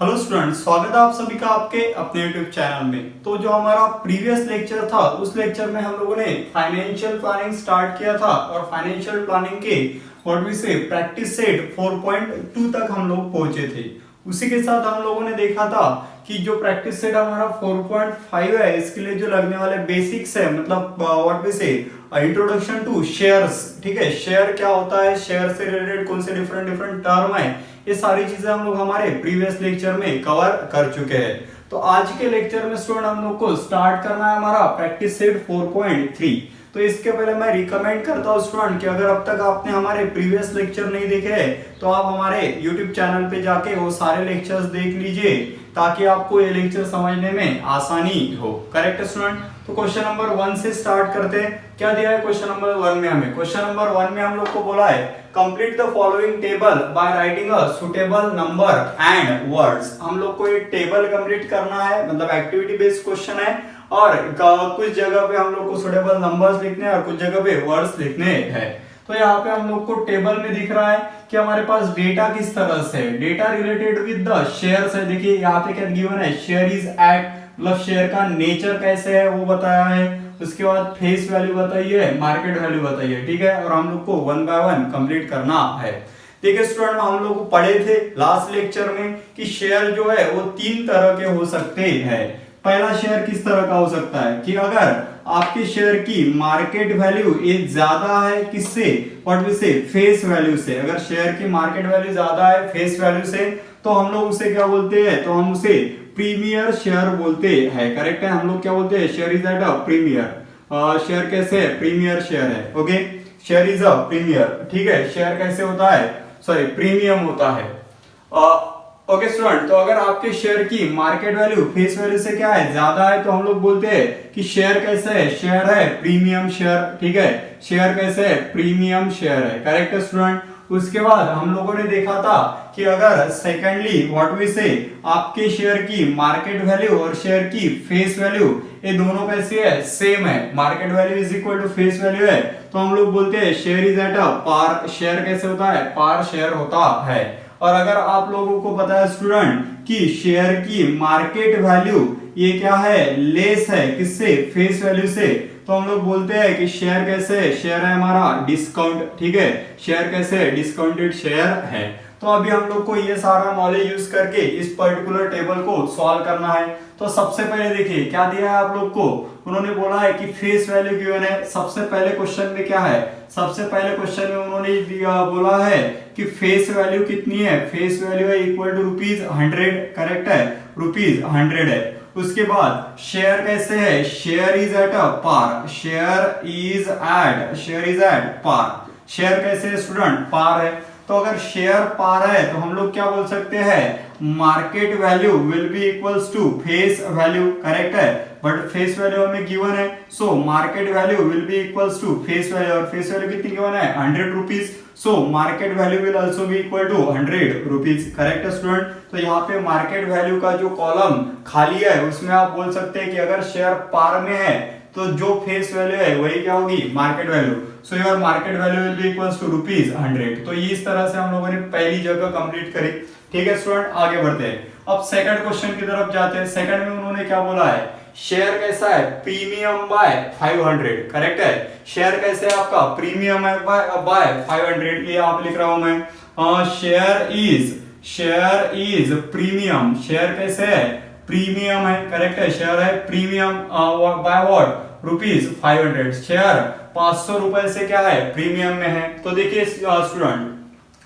Hello student, स्वागत है आप सभी का आपके अपने यूट्यूब चैनल में। तो जो हमारा प्रीवियस लेक्चर था उस लेक्चर में हम लोगों ने फाइनेंशियल प्लानिंग स्टार्ट किया था और फाइनेंशियल प्लानिंग के व्हाट वी से प्रैक्टिस सेट 4.2 तक हम लोग पहुंचे थे। उसी के साथ हम लोगों ने देखा था कि जो प्रैक्टिस सेट हमारा 4.5 है इसके लिए जो लगने वाले बेसिक्स है, मतलब व्हाट वी से इंट्रोडक्शन टू शेयर्स। ठीक है, शेयर क्या होता है, शेयर से रिलेटेड कौन से डिफरेंट डिफरेंट टर्म है, ये सारी चीजें हम लोग हमारे प्रीवियस लेक्चर में कवर कर चुके हैं। तो आज के लेक्चर में स्टूडेंट हम लोग को स्टार्ट करना है हमारा प्रैक्टिस सेट 4.3। तो इसके पहले मैं रिकमेंड करता हूँ स्टूडेंट कि अगर अब तक आपने हमारे प्रीवियस लेक्चर नहीं देखे हैं तो आप हमारे यूट्यूब चैनल पे जाके वो सारे लेक्चर्स देख लीजिए ताकि आपको ये लेक्चर समझने में आसानी हो। Correct student? तो क्वेश्चन नंबर 1 से स्टार्ट करते हैं। क्या दिया है क्वेश्चन नंबर 1 में हमें? क्वेश्चन नंबर 1 में हम लोग को बोला है complete the following table by writing a suitable number and words. हम लोग को एक टेबल कंप्लीट करना है, मतलब एक्टिविटी बेस्ड क्वेश्चन है और कुछ जगह पे हम लोग को सुटेबल नंबर्स लिखने हैं और कुछ जगह पे वर्ड्स लिखने हैं। तो यहाँ पे हम लोग को टेबल में दिख रहा है कि हमारे पास डेटा किस तरह से है, data related with the shares है। देखिए यहाँ पे क्या गिवन है, शेयर इज एट, मतलब शेयर का नेचर कैसे है वो बताया है। उसके बाद फेस वैल्यू बताइए, मार्केट वैल्यू बताइए। ठीक है, और हम लोग को 1 बाय 1 कंप्लीट करना है। देखिए स्टूडेंट, हम लोग पढ़े थे लास्ट लेक्चर में कि शेयर जो है वो 3 तरह के हो सकते हैं। पहला शेयर किस तरह का हो सकता है कि अगर आपके शेयर की मार्केट वैल्यू एक ज्यादा है किससे, what we say face value से। अगर शेयर की मार्केट वैल्यू ज्यादा है फेस वैल्यू से तो हम लोग उसे क्या बोलते हैं, तो हम उसे प्रीमियर शेयर बोलते हैं। करेक्ट है, हम लोग क्या बोलते हैं, share is at a premier. Share कैसे है, प्रीमियर शेयर है। Okay, share is a premier. ठीक है, शेयर कैसे होता है, सॉरी प्रीमियम होता है। ओके स्टूडेंट, तो अगर आपके शेयर की मार्केट वैल्यू फेस वैल्यू से क्या है, ज्यादा है, तो हम लोग बोलते हैं कि शेयर कैसे है, शेयर है प्रीमियम शेयर। ठीक है, शेयर कैसे है, प्रीमियम शेयर है। करेक्ट है स्टूडेंट? उसके बाद हम लोगों ने देखा था कि अगर सेकेंडली व्हाट वी से आपके शेयर की मार्केट वैल्यू और शेयर की फेस वैल्यू ये दोनों कैसी है, सेम है, market value is equal to face value है, तो हम लोग बोलते हैं share is at a par. Share कैसे होता है, पार शेयर होता है। और अगर आप लोगों को पता है स्टूडेंट कि शेयर की मार्केट वैल्यू ये क्या है, लेस है किससे, फेस वैल्यू से, तो हम लोग बोलते हैं कि शेयर कैसे है, शेयर है हमारा डिस्काउंट। ठीक है, शेयर कैसे है, डिस्काउंटेड शेयर है। तो अभी हम लोग को ये सारा नॉलेज यूज करके इस पर्टिकुलर टेबल को सॉल्व करना है। तो सबसे पहले देखिए क्या दिया है आप लोग को, उन्होंने बोला है कि फेस वैल्यू गिवन है। सबसे पहले क्वेश्चन में क्या है, सबसे पहले क्वेश्चन में उन्होंने बोला है कि फेस वैल्यू कितनी है, फेस वैल्यू है इक्वल टू ₹100। करेक्ट है, ₹100 है। उसके बाद शेयर कैसे है, share is at a par, share is at par. Share कैसे है स्टूडेंट, पार है। तो अगर शेयर पार है तो हम लोग क्या बोल सकते हैं, market value will be equals to face value. Correct है, बट फेस वैल्यू हमें गिवन है, so market value will be equals to face value, और फेस वैल्यू कितनी गिवन है, ₹100। So market value will also be equal to ₹100। Correct है student? तो यहाँ पे मार्केट वैल्यू का जो कॉलम खाली है उसमें आप बोल सकते हैं कि अगर शेयर पार में है तो जो फेस वैल्यू है वही क्या होगी, market value. So your market value will be equals to ₹100। तो ये इस तरह से हम लोगों ने पहली जगह कंप्लीट करी। ठीक है स्टूडेंट, आगे बढ़ते हैं। अब सेकंड क्वेश्चन की तरफ जाते हैं। सेकंड में उन्होंने क्या बोला है, शेयर कैसा है, प्रीमियम बाय 500। करेक्ट है, शेयर कैसे है आपका, प्रीमियम है बाय 500। ये आप लिख रहा हूं मैं, शेयर इज प्रीमियम। शेयर कैसे है, प्रीमियम है। करेक्ट है, शेयर है प्रीमियम बाय व्हाट, ₹500। शेयर 500 रुपए से क्या है, प्रीमियम में है। तो देखिए स्टूडेंट,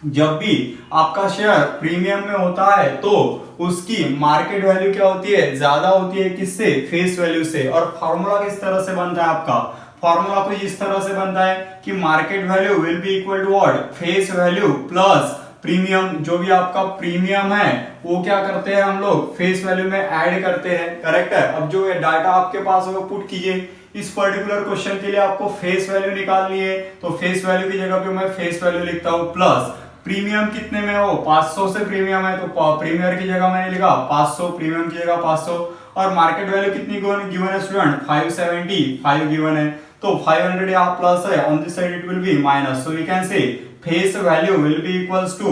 जब भी आपका शेयर प्रीमियम में होता है तो उसकी मार्केट वैल्यू क्या होती है, ज्यादा होती है किससे, फेस वैल्यू से। और फॉर्मूला किस तरह से बनता है आपका, फॉर्मूला कुछ इस तरह से बनता है कि market value will be equal to what, face value plus premium. जो भी आपका प्रीमियम है वो क्या करते हैं हम लोग, फेस वैल्यू में ऐड करते हैं। करेक्ट है, अब जो डाटा आपके पास है वो पुट कीजिए। इस पर्टिकुलर क्वेश्चन के लिए आपको फेस वैल्यू निकालनी है, तो फेस वैल्यू की जगह पे मैं फेस वैल्यू लिखता हूं, प्लस प्रीमियम कितने में हो, 500 से प्रीमियम है तो प्रीमियर की जगह मैंने लिखा 500, प्रीमियम की जगह 500। और मार्केट वैल्यू कितनी गिवन है स्टूडेंट, 575 गिवन है, तो 500 यहाँ प्लस है, on this side it will be minus, so we can say face value will be equals to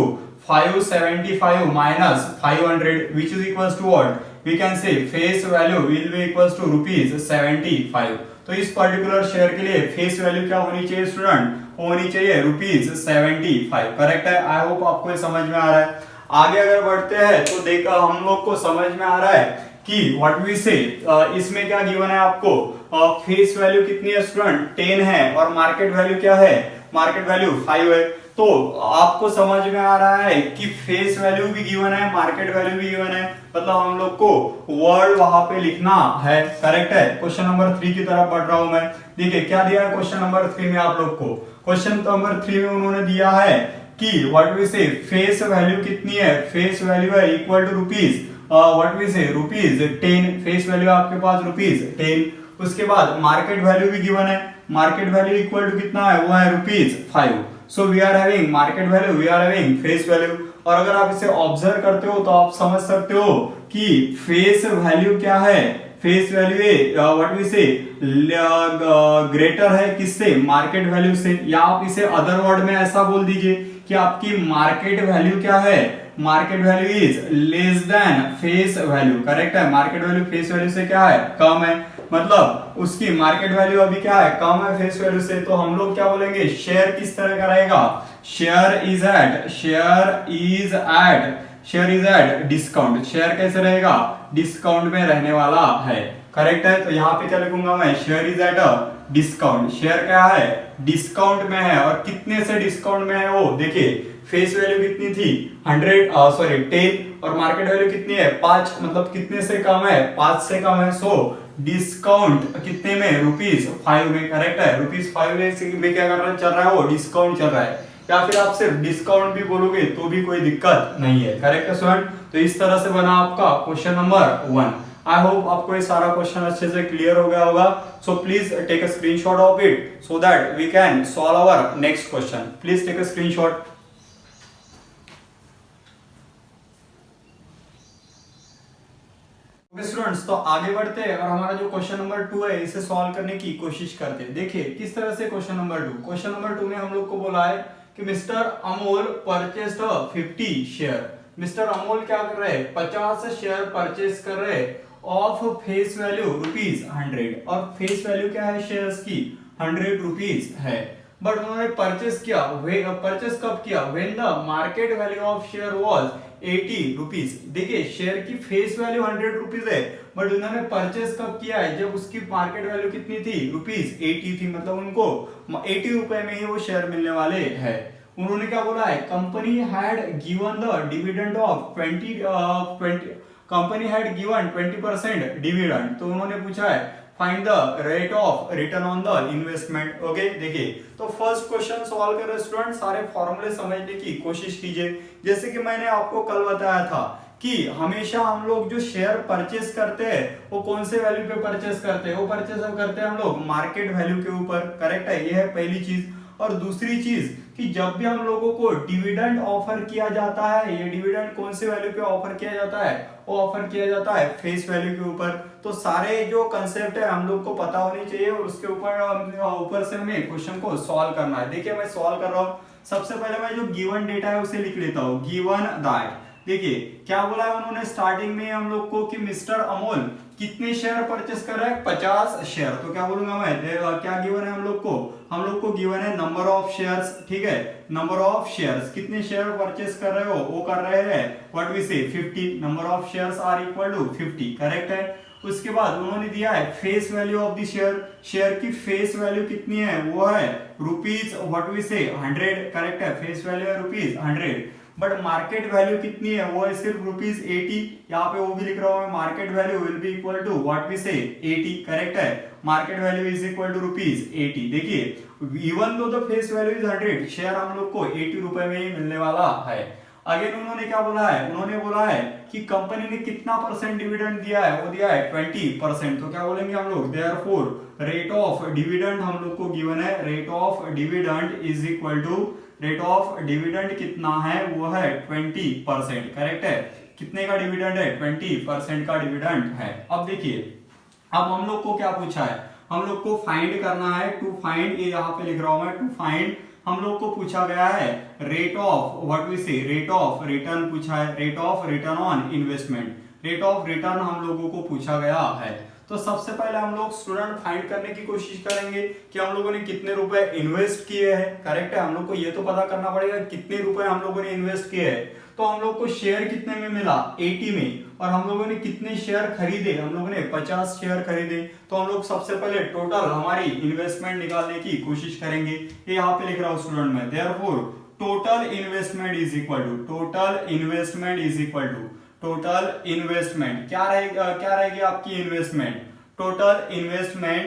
575 minus 500 which is equals to what? We can say face value will be equals to rupees 75। तो इस particular share के लिए face value क्या होनी चाहिए student? होनी चाहिए rupees 75। Correct है। आई होप आपको ये समझ में आ रहा है। आगे अगर बढ़ते हैं तो देखा हम लोग को समझ में आ रहा है कि व्हाट वी से इसमें क्या गिवन है आपको? फेस वैल्यू कितनी है स्टूडेंट? 10 है और मार्केट वैल्यू क्या है? मार्केट वैल्यू 5 है। तो आपको समझ में आ रहा है कि फेस वैल्यू भी गिवन है, मार्केट वैल्यू भी गिवन है, मतलब हम लोग को वर्ड वहां पे लिखना है। करेक्ट है। क्वेश्चन नंबर 3 की तरफ बढ़ रहा हूं मैं। देखिए क्या दिया है क्वेश्चन नंबर 3 में आप लोग को? क्वेश्चन नंबर 3 में उन्होंने दिया है कि what we say face value कितनी है? फेस वैल्यू है equal to rupees what we say rupees 10। Face value आपके पास रुपीज 10। उसके बाद मार्केट वैल्यू भी गिवन है। मार्केट वैल्यू इक्वल टू कितना है? वो है rupees 5। So we are having market value, we are having face value. और अगर आप इसे ऑब्जर्व करते हो तो आप समझ सकते हो कि फेस वैल्यू क्या है? फेस वैल्यू व्हाट वी से ग्रेटर है किससे? मार्केट वैल्यू से। या आप इसे अदर वर्ड में ऐसा बोल दीजिए कि आपकी मार्केट वैल्यू क्या है? Market value is less than face value. Correct है। मार्केट वैल्यू फेस वैल्यू से क्या है? कम है। मतलब उसकी मार्केट वैल्यू अभी क्या है? कम है फेस वैल्यू से। तो हम लोग क्या बोलेंगे? शेयर किस तरह का रहेगा? Share is at discount. Share कैसे रहेगा? डिस्काउंट में रहने वाला है। करेक्ट है। तो यहाँ पे क्या लिखूंगा मैं? Share is at discount. Share क्या है? डिस्काउंट में है। और कितने से डिस्काउंट में है वो? देखिए फेस वैल्यू कितनी थी? 10 और मार्केट वैल्यू कितनी है? 5। मतलब कितने से कम है? 5 से कम है। सो डिस्काउंट कितने में? रुपीज 5 में। करेक्ट है। रुपीज 5 में क्या कर रहा है? चल रहा है वो डिस्काउंट चल रहा है। या फिर आप सिर्फ डिस्काउंट भी बोलोगे तो भी कोई दिक्कत नहीं है। करेक्ट है स्टूडेंट। तो इस तरह से बना आपका क्वेश्चन नंबर 1। आई होप आपको ये सारा क्वेश्चन अच्छे से क्लियर हो गया होगा। So please take a screenshot of it so that we can solve our next question. Please take a screenshot. Students तो आगे बढ़ते हैं और हमारा जो क्वेश्चन नंबर 2 है इसे सॉल्व करने की कोशिश करते हैं। देखिए किस तरह से क्वेश्चन नंबर 2। क्वेश्चन नंबर 2 में हम लोग को बोला है कि mister Amol purchased 50 share. Mister Amol क्या कर रहे हैं? 50 शेयर परचेस कर रहे हैं ऑफ फेस वैल्यू रुपीज 100। और फेस वैल्यू क्या है शेयर्स की? 100 रुपीज है। बट उन्होंने परचेस किया, परचेस कब किया? When the market value of share was 80 rupees. देखिए शेयर की फेस वैल्यू 100 रुपीज है बट उन्होंने परचेस कब किया है? जब उसकी मार्केट वैल्यू कितनी थी? रुपीज 80 थी। मतलब उनको 80 रुपए में ही वो शेयर मिलने वाले हैं। उन्होंने क्या बोला है? Company had given the dividend of 20 company had given 20% dividend. तो उन्होंने पूछा है find the rate of return on the investment. Okay देखिए तो फर्स्ट क्वेश्चन सॉल्व कर रहे स्टूडेंट सारे फॉर्मूले समझने की कोशिश कीजिए। जैसे कि मैंने आपको कल बताया था कि हमेशा हम लोग जो शेयर परचेस करते हैं वो कौन से वैल्यू पे परचेस करते हैं? वो परचेस करते हैं हम लोग मार्केट वैल्यू के ऊपर। करेक्ट है। ये है पहली चीज। और दूसरी चीज कि जब भी हम लोगों को डिविडेंड ऑफर किया जाता है, ये डिविडेंड कौन से वैल्यू पे ऑफर किया जाता है? वो ऑफर किया जाता है फेस वैल्यू के ऊपर। तो सारे जो कंसेप्ट है हम लोग को पता होनी चाहिए और उसके ऊपर से हमें क्वेश्चन को सॉल्व करना है। देखिए मैं सॉल्व कर रहा हूँ। सबसे पहले मैं जो गिवन डेटा है उसे लिख लेता हूँ। गिवन दैट देखिए क्या बोला है उन्होंने स्टार्टिंग में हम लोग को कि मिस्टर अमोल कितने शेयर परचेस कर रहा है? 50 शेयर। तो क्या बोलूंगा मैं? क्या गिवन है हम लोग को? हम लोग को गिवन है नंबर ऑफ शेयर्स। ठीक है। नंबर ऑफ शेयर्स कितने शेयर परचेस कर रहे हो? वो कर रहे हैं what we say 50। Number of shares are equal to 50। Correct है। उसके बाद उन्होंने दिया है face value of the share. Share की फेस वैल्यू कितनी है? वो है rupees what we say 100। Correct है। फेस वैल्यू है रुपीज 100 बट मार्केट वैल्यू कितनी है? वो है सिर्फ रुपीज 80। यहाँ पे वो भी लिख रहा हूं मैं market value will be equal to what we say 80। Correct है। Market value is equal to rupees 80। देखिए even though the face value is 100 share हम लोग को 80 रुपए में ही मिलने वाला है। अगेन उन्होंने क्या बोला है? उन्होंने बोला है कि कंपनी ने कितना परसेंट डिविडेंड दिया है? वो दिया है 20%। तो क्या बोलेंगे हम लोग? देयरफॉर रेट ऑफ डिविडेंड हम लोग को गिवन है। Rate of dividend is equal to rate of dividend कितना है? वो है 20%। करेक्ट है। कितने का डिविडेंड है? 20% का डिविडेंड है। अब देखिए अब हम लोग को क्या पूछा है? हम लोग को फाइंड करना है। टू फाइंड, ये यहाँ पे लिख रहा हूं मैं, टू फाइंड हम लोग को पूछा गया है rate of what we say rate of return पूछा है, rate of return on investment, rate of return हम लोगों को पूछा गया है। तो सबसे पहले हम लोग स्टूडेंट फाइंड करने की कोशिश करेंगे कि हम लोगों ने कितने रुपए इन्वेस्ट किए हैं। करेक्ट है, हम लोग को ये तो पता करना पड़ेगा कितने रुपए हम लोगों ने इन्वेस्ट किए हैं। तो हम लोग को शेयर कितने में मिला, 80 में, और हम लोगों ने कितने शेयर खरीदे, हम लोगों ने 50 शेयर खरीदे। तो हम लोग सबसे पहले टोटल हमारी इन्वेस्टमेंट निकालने की कोशिश करेंगे। ये यहाँ पे लिख रहा हूँ स्टूडेंट में, therefore total investment is equal to, total investment is equal to, total investment क्या रहेगी आपकी investment, total investment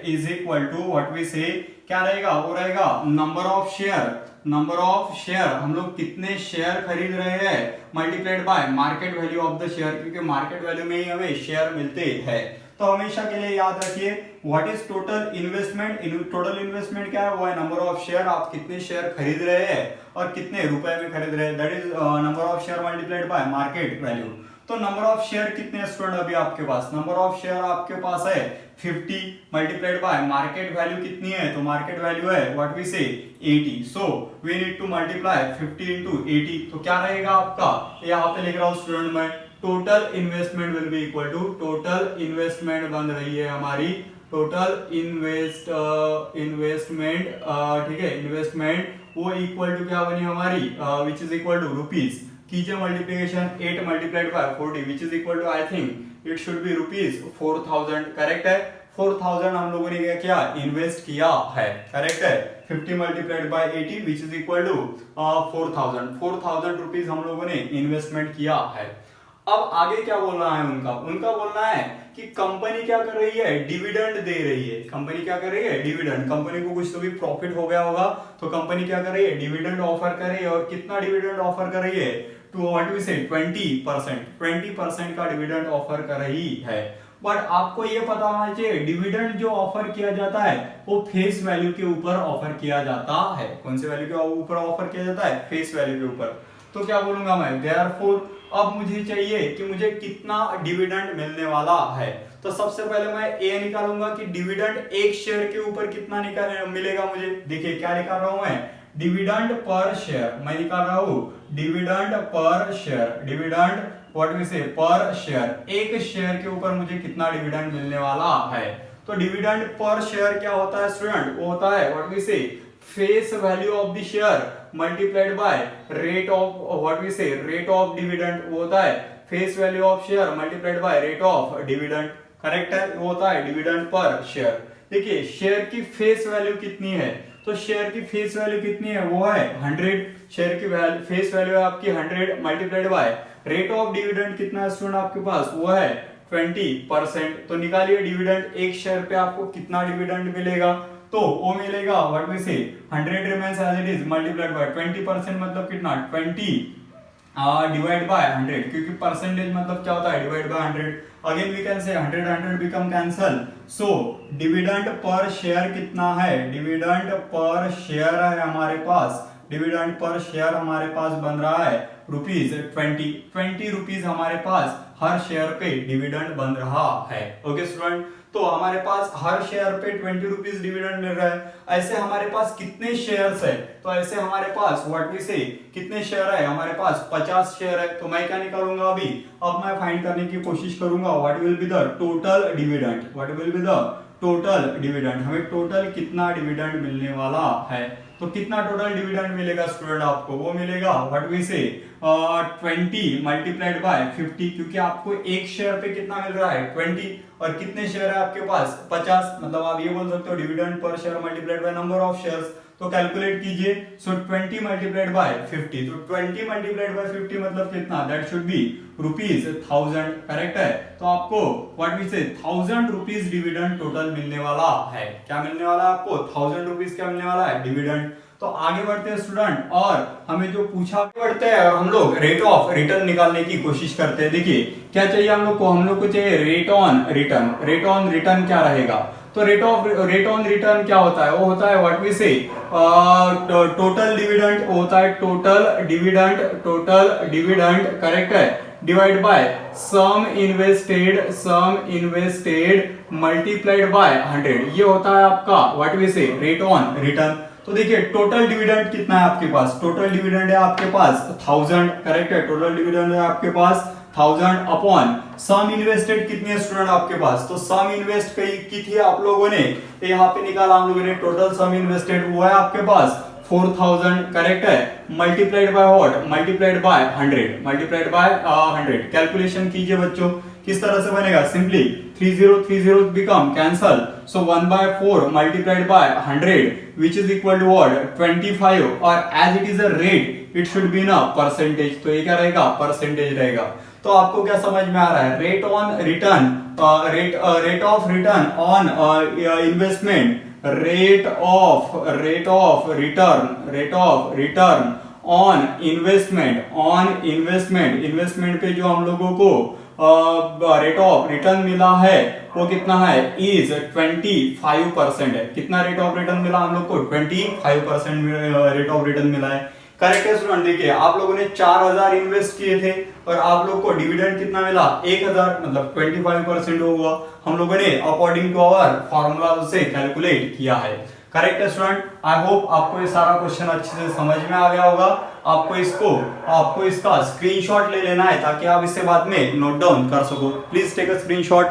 is equal to what we say, क्या रहेगा, वो रहेगा नंबर ऑफ शेयर, हम लोग कितने शेयर खरीद रहे हैं multiplied by market value of the share, क्योंकि मार्केट वैल्यू में ही हमें शेयर मिलते हैं। तो हमेशा के लिए याद रखिए what is total investment, total investment क्या है, वो है नंबर ऑफ शेयर, आप कितने शेयर खरीद रहे हैं और कितने रुपए में खरीद रहे हैं, that is number of share multiplied by market value. तो नंबर ऑफ शेयर कितने स्टूडेंट अभी आपके पास, नंबर ऑफ शेयर आपके पास है 50 मल्टीप्लाइड बाय मार्केट वैल्यू कितनी है, तो मार्केट वैल्यू है what we say 80, so we need to multiply 50 into 80। तो क्या रहेगा आपका, यहाँ पे लिख रहा हूँ स्टूडेंट में, total investment will be equal to, total investment बन रही है हमारी, टोटल इन्वेस्टमेंट, ठीक है, इन्वेस्टमेंट वो इक्वल टू क्या बनी हमारी, which is equal to rupees, कीजिए multiplication 8 multiplied by 40 which is equal to, I think it should be rupees 4000। Correct है, 4000 हम लोगों ने क्या इन्वेस्ट किया है। करेक्ट है, 50 multiplied by 80 which is equal to 4000 rupees हम लोगों ने इन्वेस्टमेंट किया है। अब आगे क्या बोलना है उनका बोलना है कि कंपनी क्या कर रही है, डिविडेंड दे रही है। कंपनी क्या कर रही है, डिविडेंड, कंपनी को कुछ तो भी प्रॉफिट हो गया होगा, तो कंपनी क्या कर रही है, डिविडेंड ऑफर कर रही है। और कितना डिविडेंड ऑफर कर रही है, टू व्हाट वी से 20% का डिविडेंड ऑफर कर रही है। बट आपको ये पता होना चाहिए डिविडेंड जो ऑफर किया जाता है वो फेस वैल्यू के ऊपर ऑफर किया जाता है। कौन से वैल्यू के ऊपर ऑफर किया जाता है, फेस वैल्यू के ऊपर। तो क्या बोलूंगा मैं, देयरफॉर अब मुझे चाहिए कि मुझे कितना डिविडेंड मिलने वाला है। तो सबसे पहले मैं ए निकालूंगा कि डिविडेंड एक शेयर के ऊपर कितना मिलेगा मुझे। देखिए क्या निकाल रहा हूं मैं, डिविडेंड पर शेयर, मैं निकाल रहा हूं dividend per share, dividend what we से पर शेयर, एक शेयर के ऊपर मुझे कितना डिविडेंड मिलने वाला है। तो डिविडेंड पर शेयर क्या होता है स्टूडेंट, वो होता है what we say face value of the share multiplied by rate of what we say rate of dividend, वो होता है face value of share multiplied by rate of dividend. Correct है, वो होता है डिविडेंड पर शेयर। देखिए share की face value कितनी है, तो शेयर की फेस वैल्यू कितनी है, वो है 100, शेयर की फेस वैल्यू है आपकी 100 multiplied by rate of dividend कितना है स्टूडेंट आपके पास, वो है 20%। तो निकालिए डिविडेंड, एक शेयर पे आपको कितना डिविडेंड मिलेगा, तो वो मिलेगा what we say 100 remains as it is multiplied by 20% मतलब कितना 20 डिवाइड बाय 100, क्योंकि परसेंटेज मतलब क्या होता है divide by 100। Again we can say 100 become cancel. So dividend per share कितना है, डिविडेंड पर शेयर है हमारे पास, डिविडेंड पर शेयर हमारे पास बन रहा है ₹20 रुपीज हमारे पास हर शेयर पे डिविडेंड बन रहा है। ओके स्टूडेंट, तो हमारे पास हर शेयर पे 20 रुपीज डिविडेंड मिल रहा है। ऐसे हमारे पास कितने शेयर्स है, तो ऐसे हमारे पास व्हाट वी से कितने शेयर है, हमारे पास 50 शेयर है। तो मैं क्या निकालूंगा अभी, अब मैं फाइंड करने की कोशिश करूंगा what will be the total dividend, what will be the total dividend, हमें टोटल कितना डिविडेंड मिलने वाला है। तो कितना टोटल डिविडेंड मिलेगा स्टूडेंट आपको, वो मिलेगा what we say 20 multiplied bye 50, क्योंकि आपको एक शेयर पे कितना मिल रहा है 20, और कितने शेयर है आपके पास 50, मतलब आप ये बोल सकते हो dividend per share multiplied by number of shares. तो कैलकुलेट कीजिए, सो 20 मल्टीप्लाइड बाय 50, तो 20 मल्टीप्लाइड बाय 50 मतलब कितना, दैट शुड बी ₹1000। करेक्ट है, तो आपको व्हाट वी से 1000 रुपीज डिविडेंड टोटल मिलने वाला है। क्या मिलने वाला है आपको, 1000 रुपीज क्या मिलने वाला है, डिविडेंड। तो आगे बढ़ते हैं स्टूडेंट, और हमें जो पूछा बढ़ते हैं और हम लोग रेट ऑफ रिटर्न निकालने की कोशिश करते हैं। देखिए क्या चाहिए हम लोग को चाहिए rate on return. Rate on return क्या रहेगा, तो रेट ऑन रिटर्न क्या होता है, वो होता है what we say total dividend, होता है टोटल डिविडेंड। करेक्ट है, divide by sum invested multiplied by 100, ये होता है आपका what we say rate on return. तो देखिए टोटल डिविडेंड कितना है आपके पास, टोटल डिविडेंड है आपके पास 1000, करेक्ट है, टोटल डिविडेंड है आपके पास 1000 अपॉन सम इन्वेस्टेड कितनी है स्टूडेंट आपके पास, तो सम इन्वेस्ट की थी आप लोगों ने, यहाँ पे निकाला हम लोगों ने, टोटल सम इन्वेस्टेड वो है आपके पास 4000, करेक्ट है, multiplied by what, multiplied by 100, multiplied by 100। Calculation कीजिए बच्चों, किस तरह से बनेगा, simply 30 become cancel, so 1/4 multiplied by 100 which is equal to what 25, और as it is a rate it should be ना परसेंटेज, तो ये क्या रहेगा, परसेंटेज रहेगा। तो आपको क्या समझ में आ रहा है, rate on return, rate of return on investment, rate of return on investment पे जो हम लोगों को रेट ऑफ रिटर्न मिला है वो कितना है, इज 25% है। कितना रेट ऑफ रिटर्न मिला हम लोग को, 25% रेट ऑफ रिटर्न मिला है, करेक्ट है स्टूडेंट। देखिए आप लोगों ने 4000 इन्वेस्ट किए थे और आप लोग को डिविडेंड कितना मिला, 1000, मतलब 25% हुआ, हम लोगों ने अकॉर्डिंग टू आवर फॉर्मूला से कैलकुलेट किया है, करेक्ट है स्टूडेंट। आई होप आपको ये सारा क्वेश्चन अच्छे से समझ में आ गया होगा। आपको इसका स्क्रीनशॉट ले लेना है ताकि आप इसे बाद में नोट डाउन कर सको। Please take a screenshot.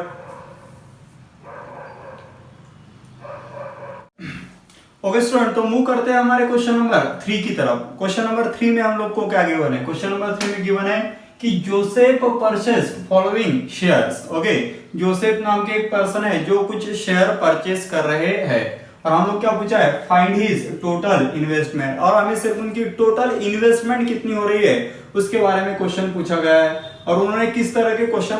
Okay student, तो मूव करते हैं हमारे क्वेश्चन नंबर 3 की तरफ। क्वेश्चन नंबर 3 में हम लोग को क्या गिवन है, क्वेश्चन नंबर 3 में गिवन है कि Joseph purchase following shares. Okay, Joseph नाम के एक पर्सन है जो कुछ शेयर परचेस कर रहे हैं, और हम लोग क्या पूछा है, फाइंड हिज टोटल इन्वेस्टमेंट, और हमें सिर्फ उनकी टोटल इन्वेस्टमेंट कितनी हो रही है उसके बारे में क्वेश्चन पूछा गया है। और उन्होंने किस तरह के क्वेश्चन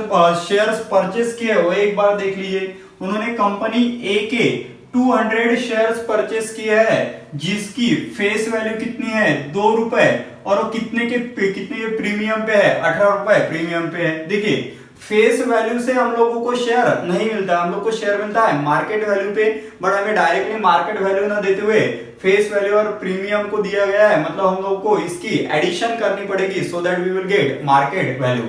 शेयर्स परचेस किए वो एक बार देख लीजिए। उन्होंने कंपनी ए के 200 शेयर्स परचेस किए हैं जिसकी फेस वैल्यू कितनी है, 2 रुपए, और वो कितने के प्रीमियम पे है, 18 रुपए प्रीमियम पे है। देखिए फेस वैल्यू से हम लोगों को शेयर नहीं मिलता, हम लोग को शेयर मिलता है मार्केट वैल्यू पे, बट हमें डायरेक्टली मार्केट वैल्यू ना देते हुए फेस वैल्यू और प्रीमियम को दिया गया है, मतलब हम लोग को इसकी एडिशन करनी पड़ेगी so that we will get market value.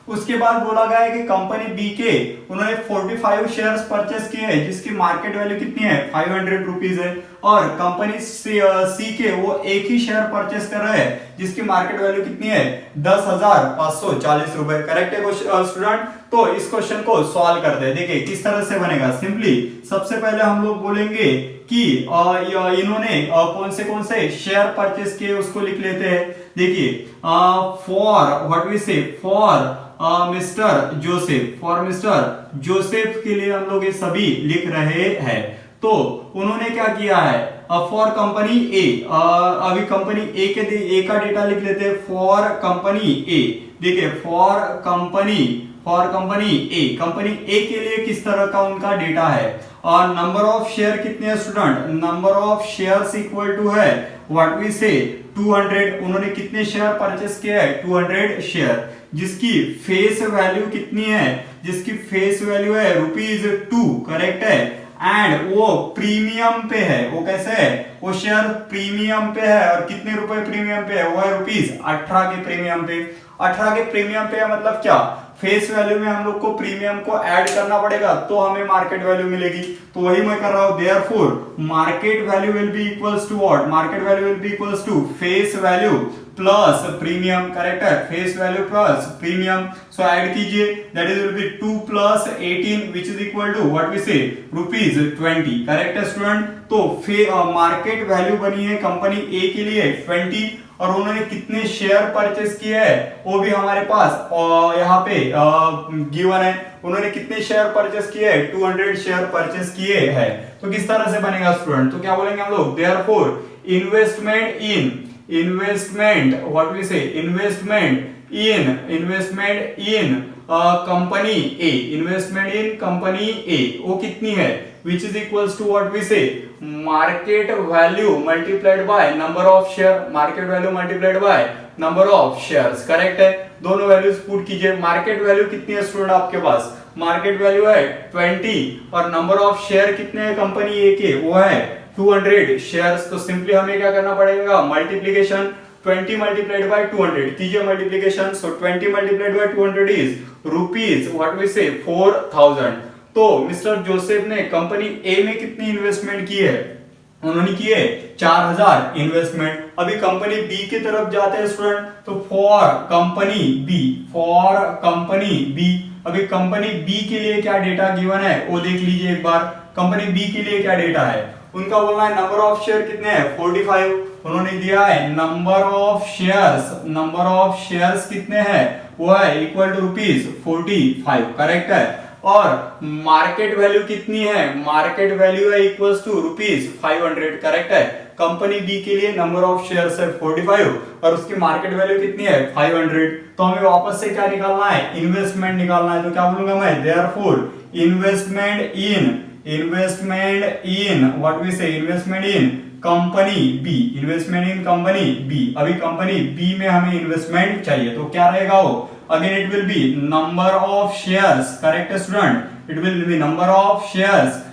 उसके बाद बोला गया है कि कंपनी बी के उन्होंने 45 शेयर्स परचेस किए हैं जिसकी मार्केट वैल्यू कितनी है, 500 रुपीज है, और कंपनी सी के वो एक ही शेयर परचेस कर रहे हैं जिसकी मार्केट वैल्यू कितनी है, 10,540 रुपए। करेक्ट है स्टूडेंट। तो इस क्वेश्चन को सॉल्व करते हैं। देखिए किस तरह से बनेगा, सिंपली सबसे पहले हम लोग बोलेंगे कि इन्होंने कौन से शेयर परचेस किए उसको लिख लेते हैं। देखिए फॉर व्हाट वी से, फॉर मिस्टर जोसेफ के लिए हम लोग ये सभी लिख रहे हैं। तो उन्होंने क्या किया है, फॉर कंपनी ए, अभी कंपनी ए का डेटा लिख लेते हैं, फॉर कंपनी ए। देखिए फॉर कंपनी ए के लिए किस तरह का उनका डेटा है, और नंबर ऑफ शेयर कितने हैं student, number of shares equal to है व्हाट वी से 200। उन्होंने कितने शेयर परचेस किया है, 200 शेयर, जिसकी फेस वैल्यू कितनी है, जिसकी फेस वैल्यू है ₹2, करेक्ट है, एंड वो प्रीमियम पे है। वो कैसे है, वो शेयर प्रीमियम पे है, और कितने रुपए प्रीमियम पे है, वो है ₹18 के प्रीमियम पे। 18 के प्रीमियम पे है मतलब क्या, फेस वैल्यू में हम लोग को प्रीमियम को ऐड करना पड़ेगा तो हमें मार्केट वैल्यू मिलेगी। तो वही मैं कर रहा हूं, therefore market value will be equals to what, market value will be equals to face value plus premium, correct है, face value plus premium. So add कीजिए, that is will be 2 + 18 which is equal to what we say ₹20, correct है student. तो market value बनी है company ए के लिए 20, और उन्होंने कितने शेयर परचेस किए हैं वो भी हमारे पास यहाँ पे गिवन है। उन्होंने कितने शेयर परचेस किए हैं, 200 शेयर परचेस किए हैं। तो किस तरह से बनेगा स्टूडेंट, तो क्या बोलेंगे हम लोग, देयरफॉर इन्वेस्टमेंट इन कंपनी ए, वो कितनी है, which is equals to what we say market value multiplied by number of share, market value multiplied by number of shares, correct है। दोनों वैल्यूज पुट कीजिए। मार्केट वैल्यू कितनी है स्टूडेंट आपके पास, market value है 20, और नंबर ऑफ शेयर कितने हैं कंपनी ए के, वो है 200 शेयर्स। तो सिंपली हमें क्या करना पड़ेगा, मल्टीप्लीकेशन 20 मल्टीप्लाइड बाय 200 कीजिए multiplication. So 20 multiplied by 200 is rupees what we say 4000। तो मिस्टर जोसेफ ने कंपनी ए में कितनी इन्वेस्टमेंट की है, उन्होंने की है 4000 इन्वेस्टमेंट। अभी कंपनी बी की तरफ जाते हैं स्टूडेंट, तो फॉर कंपनी बी, अभी कंपनी बी के लिए क्या डेटा गिवन है वो देख लीजिए एक बार। कंपनी बी के लिए क्या डेटा है, उनका बोलना है नंबर ऑफ शेयर कितने हैं 45, उन्होंने दिया है नंबर ऑफ शेयर्स कितने हैं वो है इक्वल टू रुपीज 45, करेक्ट है। और मार्केट वैल्यू कितनी है, मार्केट वैल्यू है इक्वल्स टू रुपीज 500, करेक्ट है। कंपनी बी के लिए नंबर ऑफ शेयर्स है 45 और उसकी मार्केट वैल्यू कितनी है 500। तो हमें वापस से क्या निकालना है, इन्वेस्टमेंट निकालना है। तो क्या बोलूंगा मैं, therefore investment in what we say investment in company B, अभी कंपनी बी में हमें इन्वेस्टमेंट चाहिए तो क्या रहेगा वो, again it will be number of shares, correct student, it will be number of shares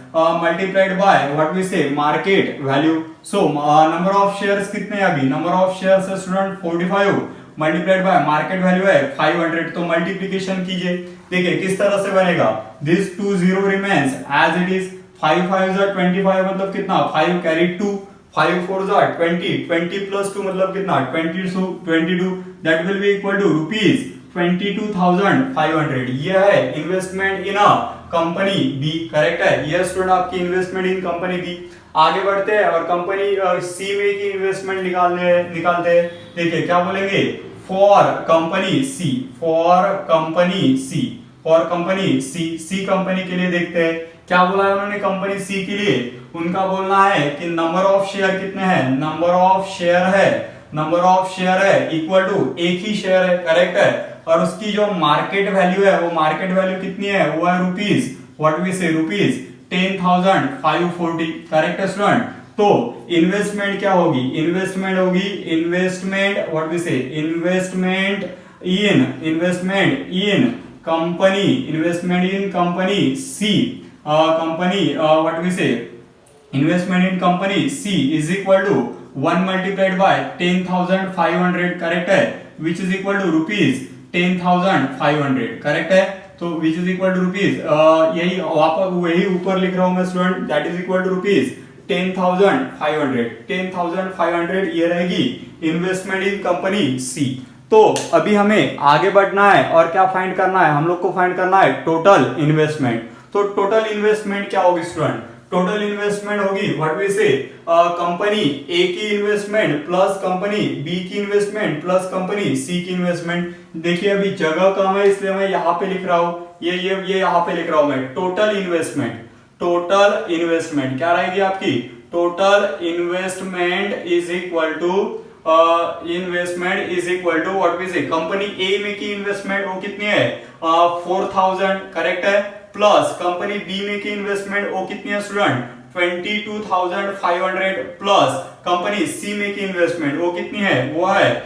multiplied by what we say market value. So number of shares कितने हैं अभी, नंबर ऑफ शेयर्स है student 45 multiplied by market value है 500। तो multiplication कीजिए, देखिए किस तरह से बनेगा, this 20 remains as it is, 5 5 25 मतलब कितना 5 कैरी 2, 5 4 20, 20 प्लस 2 मतलब कितना 22, that will be equal to rupees 22,500। ये है investment in a company B, correct है। ये स्टूडेंट आपकी इन्वेस्टमेंट इन कंपनी बी। आगे बढ़ते हैं और कंपनी सी में की इन्वेस्टमेंट निकालते हैं। देखिए क्या बोलेंगे, फॉर कंपनी सी कंपनी के लिए देखते हैं क्या बोला है उन्होंने। कंपनी सी के लिए उनका बोलना है कि नंबर ऑफ शेयर कितने हैं, नंबर ऑफ शेयर है इक्वल टू एक ही शेयर है, करेक्ट है। और उसकी जो मार्केट वैल्यू है वो मार्केट वैल्यू कितनी है, वो है rupees what we say rupees 10,540, correct है स्टूडेंट। तो इन्वेस्टमेंट क्या होगी, investment what we say investment in company C, what we say investment in company C is equal to 1 multiplied by 10,500, correct है, which is equal to rupees 10,500, correct है। तो which is equal to rupees यही वापस वही ऊपर लिख रहा हूं मैं student, that is equal to rupees 10,500 ये रहेगी इन्वेस्टमेंट इन कंपनी सी। तो अभी हमें आगे बढ़ना है और क्या फाइंड करना है, हम लोग को फाइंड करना है टोटल इन्वेस्टमेंट। तो टोटल इन्वेस्टमेंट क्या होगी स्टूडेंट, टोटल इन्वेस्टमेंट होगी what we say company A की इन्वेस्टमेंट प्लस कंपनी बी की इन्वेस्टमेंट प्लस कंपनी सी की इन्वेस्टमेंट। देखिए अभी जगह कम है इसलिए मैं यहाँ पे लिख रहा हूँ, ये यहाँ पे लिख रहा हूँ मैं टोटल इन्वेस्टमेंट क्या रहेगी आपकी, total investment is equal to what we say company A में की इन्वेस्टमेंट वो कितनी है 4,000, करेक्ट है, प्लस कंपनी बी में की इन्वेस्टमेंट वो कितनी है स्टूडेंट 22,500 प्लस कंपनी सी में की इन्वेस्टमेंट वो कितनी है, वो है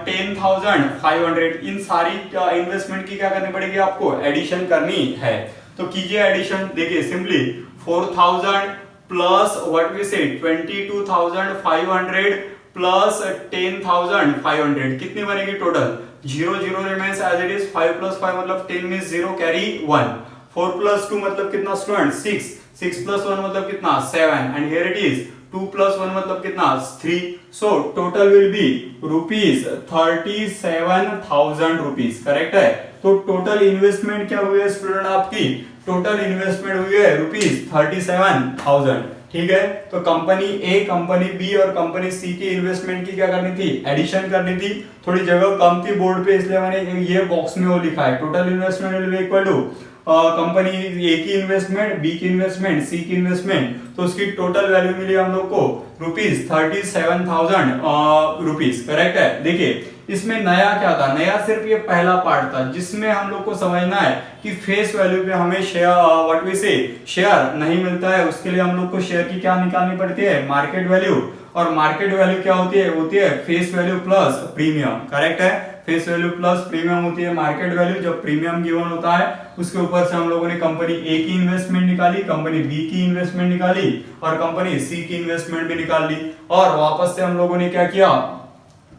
10,500। इन सारी इन्वेस्टमेंट की क्या करनी पड़ेगी, आपको एडिशन करनी है। तो कीजिए एडिशन, देखिए सिंपली 4,000 प्लस व्हाट वी से 22,500 प्लस 10,500 कितनी बनेगी total, 0 0 remains as it is, 5 plus 5 मतलब 10 में 0 कैरी 1, 4 प्लस 2 मतलब कितना स्टूडेंट 6, 6 प्लस 1 मतलब कितना 7 and here it is 2 plus 1 मतलब कितना 3। So total will be rupees 37,000 rupees, correct है। तो टोटल इन्वेस्टमेंट क्या हुई है स्टूडेंट आपकी, टोटल इन्वेस्टमेंट हुई है रुपीज 37,000, ठीक है। तो कंपनी ए, कंपनी बी और कंपनी सी की इन्वेस्टमेंट की क्या करनी थी, एडिशन करनी थी। थोड़ी जगह कम थी बोर्ड पे इसलिए मैंने ये बॉक्स में वो लिखा है, total investment will be equal to company A की इन्वेस्टमेंट, बी की इन्वेस्टमेंट, सी की इन्वेस्टमेंट, तो उसकी टोटल वैल्यू मिली हम लोग को रुपीज 37,000 रुपीज, करेक्ट है। देखिए इसमें नया क्या था, नया सिर्फ ये पहला पार्ट था जिसमें हम लोग को समझना है कि फेस वैल्यू पे हमें शेयर व्हाट वी से शेयर नहीं मिलता है, उसके लिए हम लोग को शेयर की क्या निकालनी पड़ती है, मार्केट वैल्यू। और मार्केट वैल्यू क्या होती है face value plus premium, correct है। फेस वैल्यू प्लस प्रीमियम होती है मार्केट वैल्यू, जब प्रीमियम गिवन होता है उसके ऊपर से हम लोगों ने कंपनी ए की इन्वेस्टमेंट निकाली, कंपनी बी की इन्वेस्टमेंट निकाली और कंपनी सी की इन्वेस्टमेंट भी निकाल ली। और वापस से हम लोगों ने क्या किया,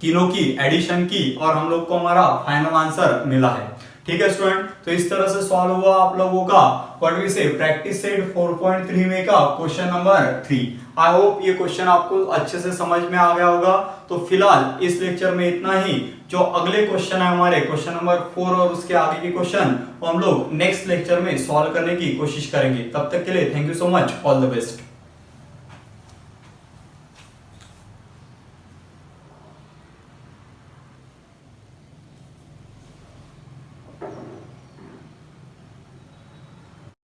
तीनों की एडिशन की और हम लोग को हमारा फाइनल आंसर मिला है। ठीक है स्टूडेंट, तो इस तरह से सॉल्व हुआ आप लोगों का व्हाट वी से प्रैक्टिस सेट 4.3 में का क्वेश्चन नंबर 3। आई होप ये क्वेश्चन आपको अच्छे से समझ में आ गया होगा। तो फिलहाल इस लेक्चर में इतना ही। जो अगले क्वेश्चन है हमारे क्वेश्चन नंबर 4 और उसके आगे के क्वेश्चन हम लोग नेक्स्ट लेक्चर में सॉल्व करने की कोशिश करेंगे। तब तक के लिए thank you so much, all the best.